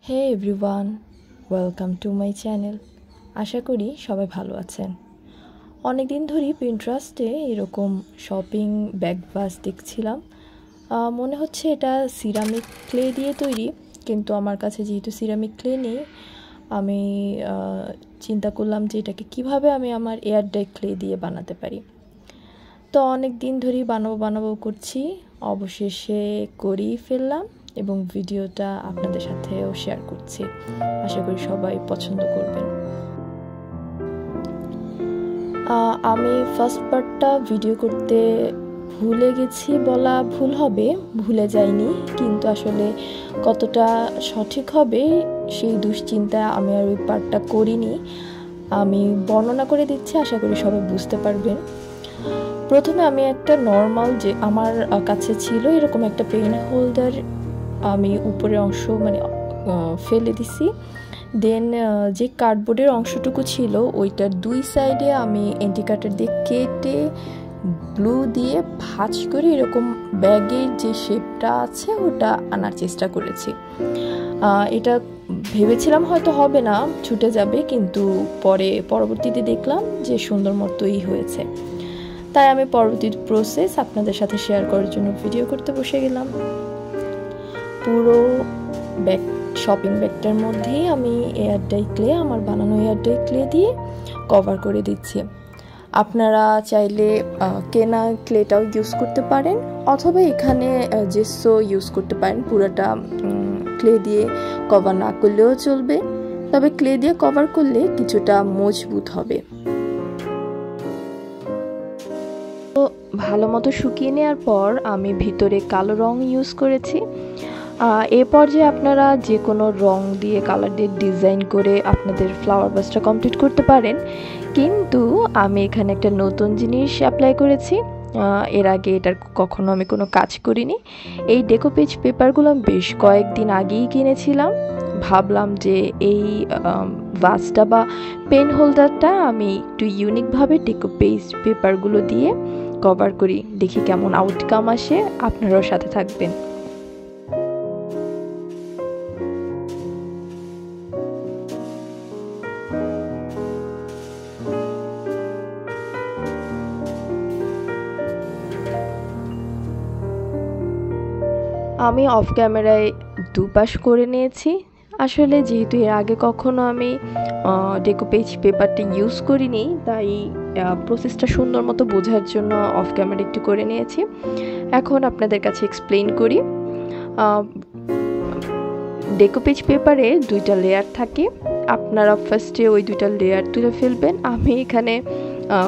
Hey everyone, welcome to my channel. আশা করি সবাই ভালো আছেন। অনেক দিন ধরেই পিন্টারেস্টে এরকম শপিং ব্যাগ ভাস দেখছিলাম। মনে হচ্ছে এটা সিরামিক ক্লে দিয়ে তৈরি, কিন্তু আমার কাছে যেহেতু সিরামিক ক্লে নেই, আমি চিন্তা করলাম যে এটাকে কিভাবে আমি আমার এয়ার ড্রাই ক্লে দিয়ে বানাতে পারি। তো অনেক দিন ধরেই বানাবো করছি, অবশেষে করেই ফেললাম এবং ভিডিওটা আপনাদের সাথেও শেয়ার করছি। আশা করি সবাই পছন্দ করবেন। আমি ফার্স্ট পার্টটা ভিডিও করতে ভুলে গেছি বলা ভুল হবে, ভুলে যাইনি, কিন্তু আসলে কতটা সঠিক হবে সেই দুশ্চিন্তা আমি আর ওই পার্টটা করিনি। আমি বর্ণনা করে দিচ্ছি, আশা করি সবাই বুঝতে পারবেন। প্রথমে আমি একটা নর্মাল যে আমার কাছে ছিল এরকম একটা পেন হোল্ডার আমি উপরের অংশ ফেলে দিছি। দেন যে কার্ডবোর্ডের অংশটুকু ছিল ওইটার দুই সাইডে আমি এন্টিকাটার দিয়ে কেটে গ্লু দিয়ে ভাঁজ করে এরকম ব্যাগের যে শেপটা আছে ওটা আনার চেষ্টা করেছি। এটা ভেবেছিলাম হয়তো হবে না, ছুটে যাবে, কিন্তু পরবর্তীতে দেখলাম যে সুন্দর মতোই হয়েছে। তাই আমি পরবর্তী প্রসেস আপনাদের সাথে শেয়ার করার জন্য ভিডিও করতে বসে গেলাম। পুরো শপিং ব্যাগটার মধ্যেই আমি আমার বানানো এয়ার ড্রাই ক্লে দিয়ে কভার করে দিচ্ছি। আপনারা চাইলে কেনা ক্লেটাও ইউজ করতে পারেন, অথবা এখানে জেসো ইউজ করতে পারেন। পুরোটা ক্লে দিয়ে কভার না করলেও চলবে, তবে ক্লে দিয়ে কভার করলে কিছুটা মজবুত হবে। তো ভালো মতো শুকিয়ে নেওয়ার পর আমি ভিতরে কালো রং ইউজ করেছি। এ পর্যায়ে আপনারা যে কোনো রং দিয়ে কালার দিয়ে ডিজাইন করে আপনাদের ফ্লাওয়ার ভাসটা কমপ্লিট করতে পারেন, কিন্তু আমি এখানে একটা নতুন জিনিস অ্যাপ্লাই করেছি। এর আগে এটার কখনো আমি কোনো কাজ করিনি। এই ডেকোপেজ পেপারগুলো আমি বেশ কয়েকদিন আগেই কিনেছিলাম। ভাবলাম যে এই ভাসটা বা পেন হোল্ডারটা আমি একটু ইউনিকভাবে ডেকোপেজ পেপারগুলো দিয়ে কভার করি, দেখি কেমন আউটকাম আসে। আপনারাও সাথে থাকবেন। আমি অফ ক্যামেরায় দুপাশ করে নিয়েছি। আসলে যেহেতু এর আগে কখনো আমি ডেকোপেজ পেপারটা ইউজ করিনি, তাই প্রসেসটা সুন্দর মতো বোঝার জন্য অফ ক্যামেরা একটু করে নিয়েছি। এখন আপনাদের কাছে এক্সপ্লেইন করি। ডেকোপেজ পেপারে দুইটা লেয়ার থাকে, আপনারা ফার্স্টে ওই দুইটা লেয়ার তুলে ফেলবেন। আমি এখানে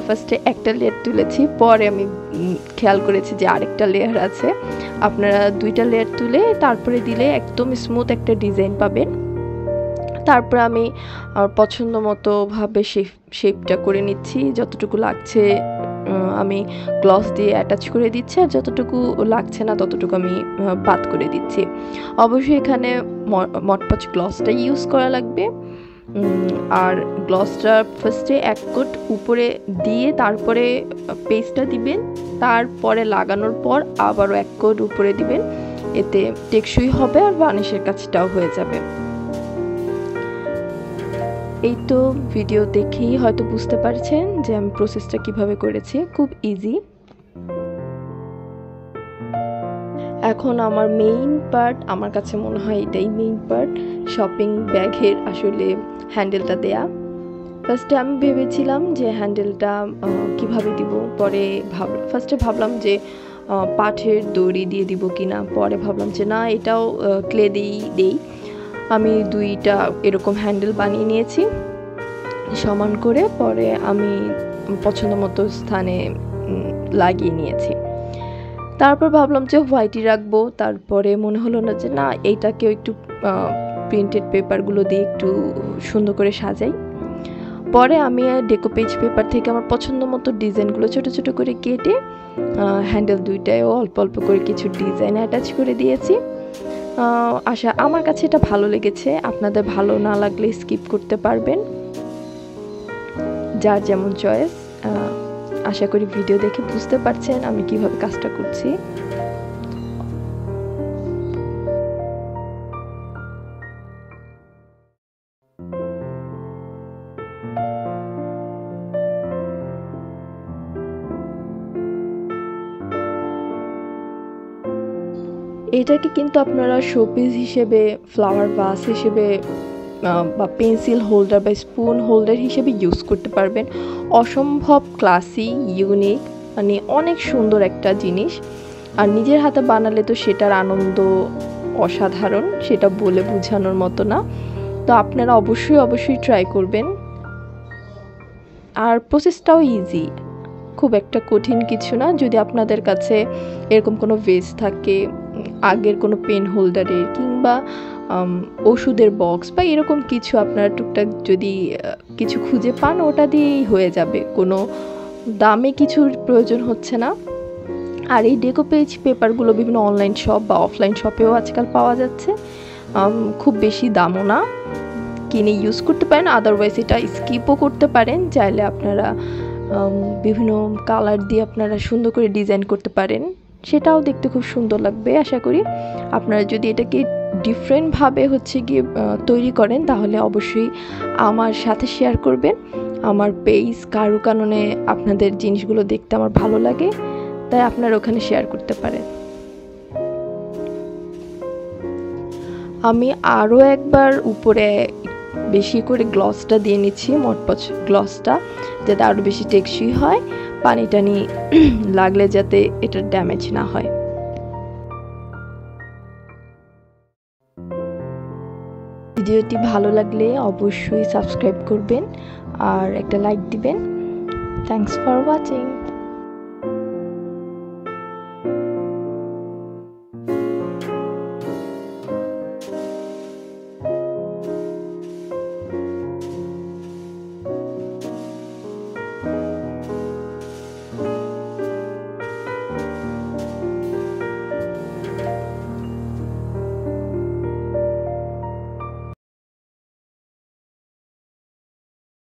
ফার্স্টে একটা লেয়ার তুলেছি, পরে আমি খেয়াল করেছি যে আরেকটা লেয়ার আছে। আপনারা দুইটা লেয়ার তুলে তারপরে দিলে একদম স্মুথ একটা ডিজাইন পাবেন। তারপর আমি আমার পছন্দ মতো ভাবে শেপটা করে নিচ্ছি। যতটুকু লাগছে আমি গ্লস দিয়ে অ্যাটাচ করে দিচ্ছি, আর যতটুকু লাগছে না ততটুকু আমি বাদ করে দিচ্ছি। অবশ্যই এখানে মটপাচ গ্লসটা ইউজ করা লাগবে। আর গ্লসটা ফার্স্টে এক কোট উপরে দিয়ে তারপরে পেস্টটা দিবেন, তারপরে লাগানোর পর আবারও এক কোট উপরে দিবেন। এতে টেকসই হবে আর বার্নিশের কাজটাও হয়ে যাবে। এই তো ভিডিও দেখেই হয়তো বুঝতে পারছেন যে আমি প্রসেসটা কিভাবে করেছি, খুব ইজি। এখন আমার মেইন পার্ট, আমার কাছে মনে হয় এটাই মেইন পার্ট, শপিং ব্যাগের আসলে হ্যান্ডেলটা দেয়া। ফার্স্টে আমি ভেবেছিলাম যে হ্যান্ডেলটা কিভাবে দিব, পরে ফার্স্টে ভাবলাম যে পাটের দড়ি দিয়ে দিব কিনা, পরে ভাবলাম যে না, এটাও ক্লে দিয়েই আমি দুইটা এরকম হ্যান্ডেল বানিয়ে নিয়েছি সমান করে। পরে আমি পছন্দ মতো স্থানে লাগিয়ে নিয়েছি। তারপর ভাবলাম যে হোয়াইটই রাখবো, তারপরে মনে হলো না যে না, এইটাকেও একটু প্রিন্টেড পেপারগুলো দিয়ে একটু সুন্দর করে সাজাই। পরে আমি ডেকোপেজ পেপার থেকে আমার পছন্দ মতো ডিজাইনগুলো ছোট ছোট করে কেটে হ্যান্ডেল দুইটায়ও অল্প অল্প করে কিছু ডিজাইন অ্যাটাচ করে দিয়েছি। আমার কাছে এটা ভালো লেগেছে, আপনাদের ভালো না লাগলে স্কিপ করতে পারবেন, যার যেমন চয়েস। আশা করি ভিডিও দেখে বুঝতে পারছেন আমি কিভাবে কাজটা করছি। এটাকে কিন্তু আপনারা শোপিস হিসেবে, ফ্লাওয়ার ভাস হিসেবে বা পেন্সিল হোল্ডার বা স্পুন হোল্ডার হিসেবে ইউজ করতে পারবেন। অসম্ভব ক্লাসি, ইউনিক, মানে অনেক সুন্দর একটা জিনিস। আর নিজের হাতে বানালে তো সেটার আনন্দ অসাধারণ, সেটা বলে বোঝানোর মতো না। তো আপনারা অবশ্যই ট্রাই করবেন। আর প্রসেসটাও ইজি, খুব একটা কঠিন কিছু না। যদি আপনাদের কাছে এরকম কোনো ভেজ থাকে, আগের কোনো পেন হোল্ডারের কিংবা ওষুধের বক্স বা এরকম কিছু আপনারা টুকটাক যদি কিছু খুঁজে পান, ওটা দিয়েই হয়ে যাবে, কোনো দামে কিছুর প্রয়োজন হচ্ছে না। আর এই ডেকোপেজ পেপারগুলো বিভিন্ন অনলাইন শপ বা অফলাইন শপেও আজকাল পাওয়া যাচ্ছে, খুব বেশি দামও না, কিনে ইউজ করতে পারেন। আদারওয়াইজ এটা স্কিপও করতে পারেন, চাইলে আপনারা বিভিন্ন কালার দিয়ে আপনারা সুন্দর করে ডিজাইন করতে পারেন, সেটাও দেখতে খুব সুন্দর লাগবে আশা করি। আপনারা যদি এটাকে ডিফারেন্টভাবে গিয়ে তৈরি করেন, তাহলে অবশ্যই আমার সাথে শেয়ার করবেন। আমার পেজ কারু কাননে আপনাদের জিনিসগুলো দেখতে আমার ভালো লাগে, তাই আপনারা ওখানে শেয়ার করতে পারেন। আমি আরও একবার উপরে বেশি করে গ্লসটা দিয়ে নিচ্ছি, মটপচ গ্লসটা, যাতে আরও বেশি টেকসই হয়, পানি টানি লাগলে যাতে এটা ড্যামেজ না হয়। ভিডিওটি ভালো লাগলে অবশ্যই সাবস্ক্রাইব করবেন আর একটা লাইক দিবেন। Thanks for watching.